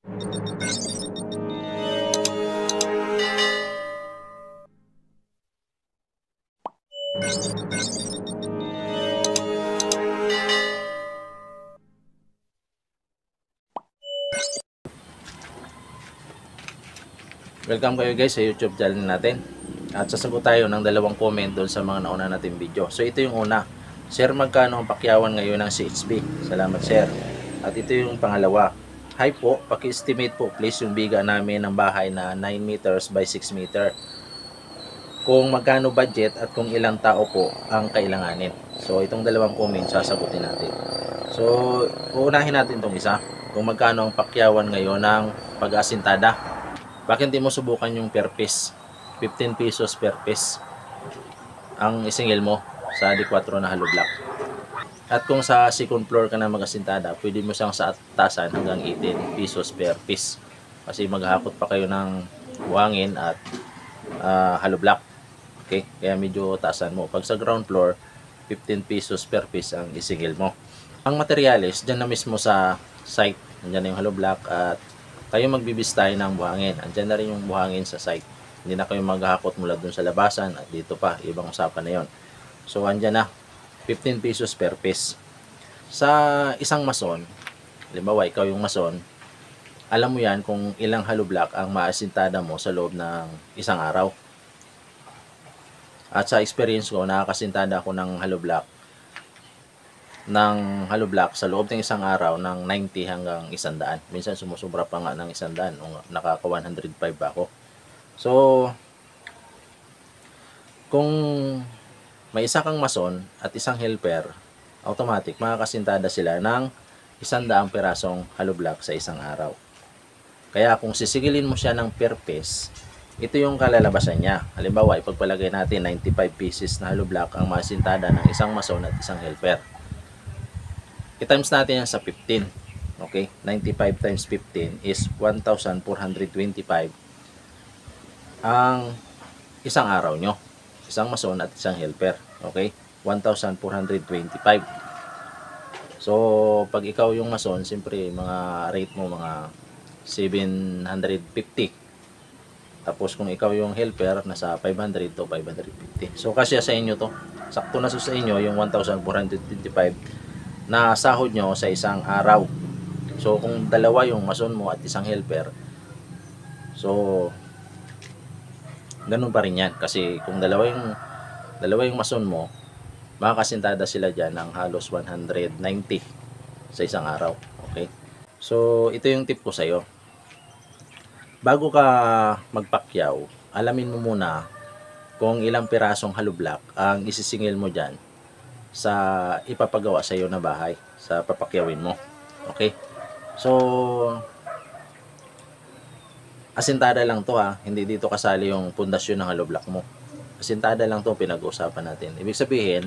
Welcome kayo guys sa YouTube channel natin. At sasagot tayo ng dalawang comment doon sa mga nauna nating video. So ito yung una. Sir, magkano ang pakyawan ngayon ng CHP? Salamat sir. At ito yung pangalawa. Hi po, paki-estimate po please yung biga namin ng bahay na 9 meters by 6 meter. Kung magkano budget at kung ilang tao po ang kailanganin. So itong dalawang comment sasagutin natin. So uunahin natin itong isa. Kung magkano ang pakyawan ngayon ng pag-asintada. Bakit hindi mo subukan yung per piece? 15 pesos per piece ang isingil mo sa D4 na hollow block. At kung sa second floor ka na mag-asintada, pwede mo siyang sa atasan hanggang 18 pesos per piece. Kasi maghahakot pa kayo ng buhangin at hollow block. Okay? Kaya medyo taasan mo. Pag sa ground floor, 15 pesos per piece ang isingil mo. Ang materials, dyan na mismo sa site. Dyan yung hollow block at kayo magbibistay ng buhangin. Andyan na rin yung buhangin sa site. Hindi na kayo maghahakot mula dun sa labasan at dito pa, ibang usapan na yon. So andyan na, 15 pesos per piece. Sa isang mason, halimbawa ikaw yung mason, alam mo yan kung ilang hollow block ang maasintada mo sa loob ng isang araw. At sa experience ko, nakakasintada ako ng hollow block sa loob ng isang araw ng 90 hanggang 100. Minsan sumusubra pa nga ng 100 o nakaka 105 ako. So kung may isa kang mason at isang helper, automatic makakasintada sila ng 100 pirasong hollow block sa isang araw. Kaya kung sisigilin mo siya ng per piece, ito yung kalalabasan niya. Halimbawa, ipagpalagay natin 95 pieces na hollow block ang masintada ng isang mason at isang helper. I-times natin yan sa 15. Okay? 95 times 15 is 1,425 ang isang araw nyo. Isang mason at isang helper. Okay? 1,425. So, pag ikaw yung mason, siyempre, mga rate mo, mga 750. Tapos, kung ikaw yung helper, nasa 500 to 550. So, kasya sa inyo to. Sakto na sa inyo yung 1,425 na sahod nyo sa isang araw. So kung dalawa yung mason mo at isang helper, so ganun pa rin yan. Kasi kung dalawa yung mason mo, makakasintada sila dyan ng halos 190 sa isang araw. Okay? So ito yung tip ko sa'yo. Bago ka magpakyaw, alamin mo muna kung ilang pirasong hollow block ang isisingil mo dyan sa ipapagawa sa iyo na bahay, sa papakyawin mo. Okay? So asintada lang to ha, hindi dito kasali yung pundasyon ng hollow block mo. Asintada lang to pinag-uusapan natin. Ibig sabihin,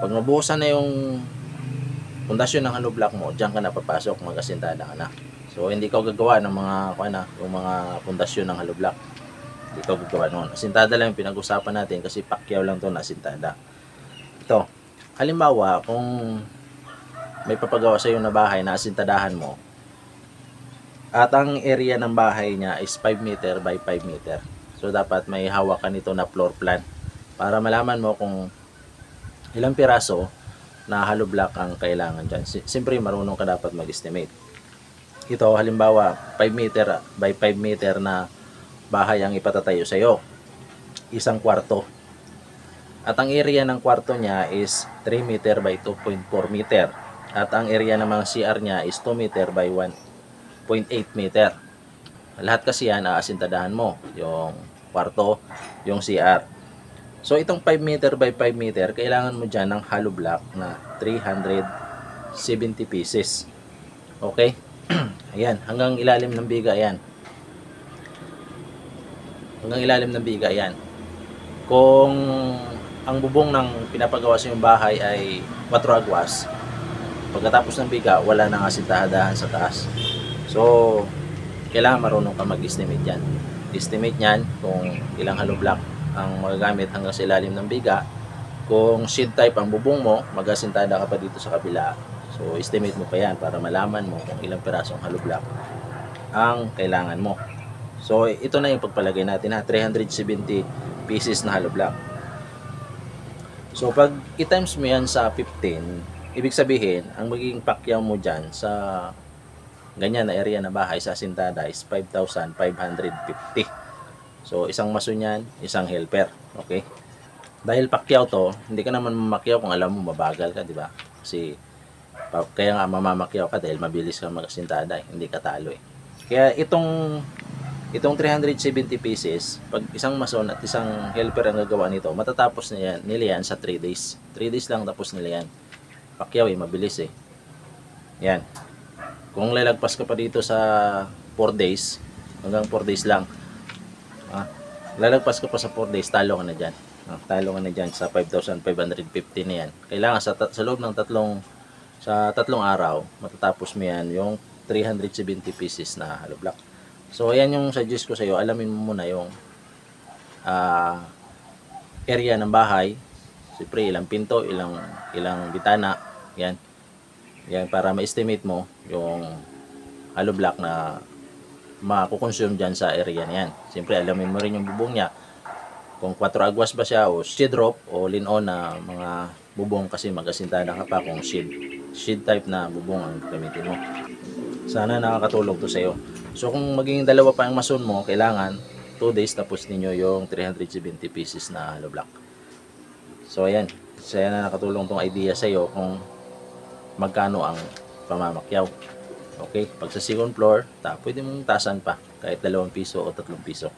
pag nabuhusan na yung pundasyon ng hollow block mo, diyan ka na papasok, mag-asintada ka na. So hindi ka gagawa ng mga yung mga pundasyon ng hollow block. Hindi ka gagawa noon. Asintada lang yung pinag-uusapan natin kasi pakyaw lang to na asintada. Ito, halimbawa kung may papagawa sa iyo na bahay na asintadahan mo at ang area ng bahay niya is 5 meter by 5 meter. So dapat may hawak ka nito na floor plan para malaman mo kung ilang piraso na hollow block ang kailangan dyan. Siyempre marunong ka dapat mag-estimate. Ito halimbawa 5 meter by 5 meter na bahay ang ipatatayo sa iyo. Isang kwarto. At ang area ng kwarto niya is 3 meter by 2.4 meter. At ang area ng mga CR niya is 2 meter by 1.8 meter. Lahat kasi yan aasintadahan mo. Yung kwarto, yung CR. So itong 5 meter by 5 meter, kailangan mo dyan ng hollow block na 370 pieces. Okay? Ayan, hanggang ilalim ng biga yan. Hanggang ilalim ng biga yan. Kung ang bubong ng pinapagawa sa yung bahay ay 4 agwas, pagkatapos ng biga, wala nang asintadahan sa taas. So, kailangan marunong ka mag-estimate yan. Estimate yan kung ilang hollow block ang magagamit hanggang sa ilalim ng biga. Kung sheet type ang bubong mo, mag-asintada ka pa dito sa kabila. So, So estimate mo pa yan para malaman mo kung ilang pirasong hollow block ang kailangan mo. So ito na yung pagpalagay natin ha, 370 pieces na hollow block. So pag i-times mo yan sa 15, ibig sabihin ang magiging pakyaw mo dyan sa ganyan na area na bahay sa asintada is 5,550. So isang mason yan, isang helper. Okay? Dahil pakyaw to, hindi ka naman mamakyaw kung alam mo mabagal ka, di ba? Kasi kaya nga mamamakyaw ka dahil mabilis ka mag-asintada, hindi ka talo eh. Kaya itong 370 pieces, pag isang mason at isang helper ang gagawa nito, matatapos nila yan sa 3 days. 3 days lang tapos nila yan. Pakyaw eh, mabilis eh. Yan. Kung lalagpas ka pa dito sa 4 days, hanggang 4 days lang, lalagpas ka pa sa 4 days, talo ka na dyan. Talo ka na dyan sa 5,550 na yan. Kailangan sa loob ng tatlong araw, matatapos mo yan yung 370 pieces na hollow block. So, ayan yung suggest ko sa iyo. Alamin mo muna yung area ng bahay. Siyempre, ilang pinto, ilang bitana. Yan. Yan, para ma-estimate mo yung hollow block na makukonsume dyan sa area na yan. Siyempre, alamin mo rin yung bubong niya. Kung 4 agwas ba siya o shade rope o lin-on na mga bubong kasi mag-asintada ka pa kung shade type na bubong ang gamitin mo. Sana nakakatulong to sa iyo. So kung maging dalawa pa ang mason mo, kailangan 2 days tapos ninyo yung 370 pieces na hollow block. So ayan, sana nakatulong tong idea sa iyo kung magkano ang pamamakyaw. Okay, pag sa second floor, pwede mong tasan pa kahit 2 piso o 3 piso.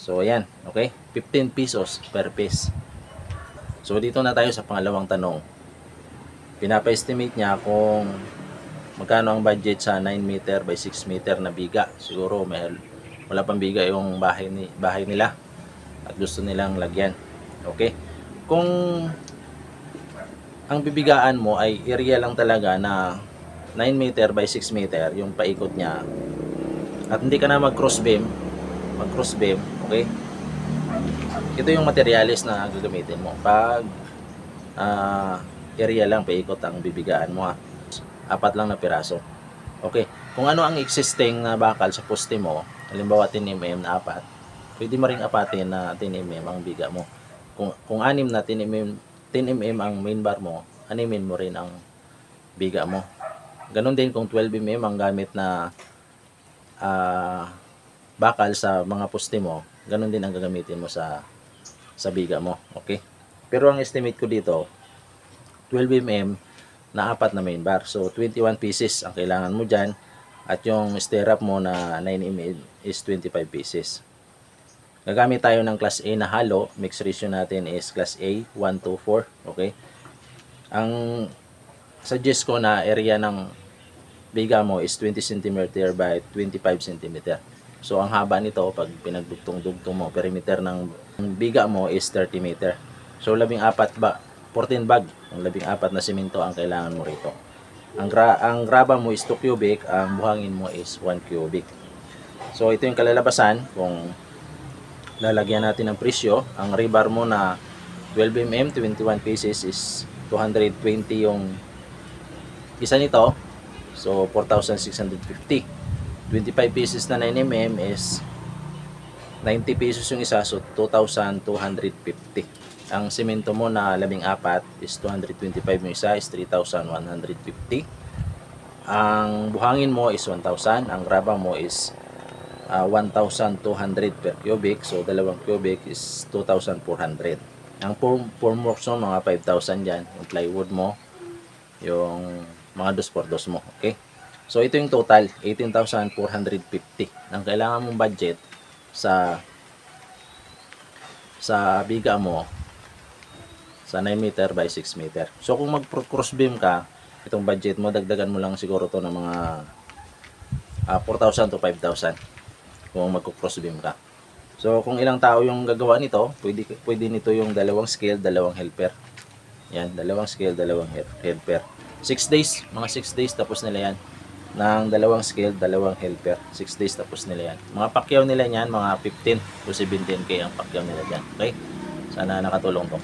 So ayan, okay, 15 pesos per piece. So dito na tayo sa pangalawang tanong. Pinapa-estimate niya kung magkano ang budget sa 9 meter by 6 meter na biga. Siguro wala pang biga yung bahay nila at gusto nilang lagyan. Okay? Kung ang bibigaan mo ay area lang talaga na 9 meter by 6 meter, yung paikot niya, at hindi ka na mag-cross beam, okay? Ito yung materialis na gagamitin mo. Pag area lang, paikot ang bibigaan mo ha. 4 lang na piraso. Okay. Kung ano ang existing na bakal sa poste mo, halimbawa 10 mm na 4, pwede mo ring apatin na 10 mm ang biga mo. Kung 6 na 10 mm ang main bar mo, animin mo rin ang biga mo. Ganon din kung 12 mm ang gamit na bakal sa mga poste mo, ganon din ang gagamitin mo sa biga mo. Okay? Pero ang estimate ko dito, 12 mm na 4 na main bar. So, 21 pieces ang kailangan mo dyan. At yung stirrup mo na 9 mm is 25 pieces. Gagamit tayo ng class A na hollow. Mix ratio natin is class A, 1 to 4. Okay? Ang suggest ko na area ng biga mo is 20 cm by 25 cm. So, ang haba nito, pag pinagdugtong-dugtong mo, perimeter ng biga mo is 30 meter. So, 14 bag, ang 14 na simento ang kailangan mo rito. Ang graba mo is 2 cubic, ang buhangin mo is 1 cubic. So ito yung kalalabasan kung lalagyan natin ng presyo. Ang rebar mo na 12 mm, 21 pieces is 220 yung isa nito. So 4,650. 25 pieces na 9 mm is 90 pesos yung isa, so 2,250. Ang simento mo na 14 is 225 yung isa, is 3,150. Ang buhangin mo is 1,000. Ang graba mo is 1,200 per cubic. So, 2 cubic is 2,400. Ang formworks mo, mga 5,000 dyan. Yung plywood mo, yung mga 2x2 mo. Okay? So, ito yung total, 18,450. Ang kailangan mong budget sa biga mo sa 9 meter by 6 meter. So kung mag-cross beam ka, itong budget mo, dagdagan mo lang siguro to ng mga 4,000 to 5,000 kung mag-cross beam ka. So kung ilang tao yung gagawa nito, pwede nito yung 2 scale, 2 helper. Yan, 2 scale, 2 helper. 6 days, mga 6 days tapos nila yan. Ng 2 scale, 2 helper. 6 days tapos nila yan. Mga pakyaw nila yan, mga 15 to 17k ang pakyaw nila dyan. Okay? Sana nakatulong to.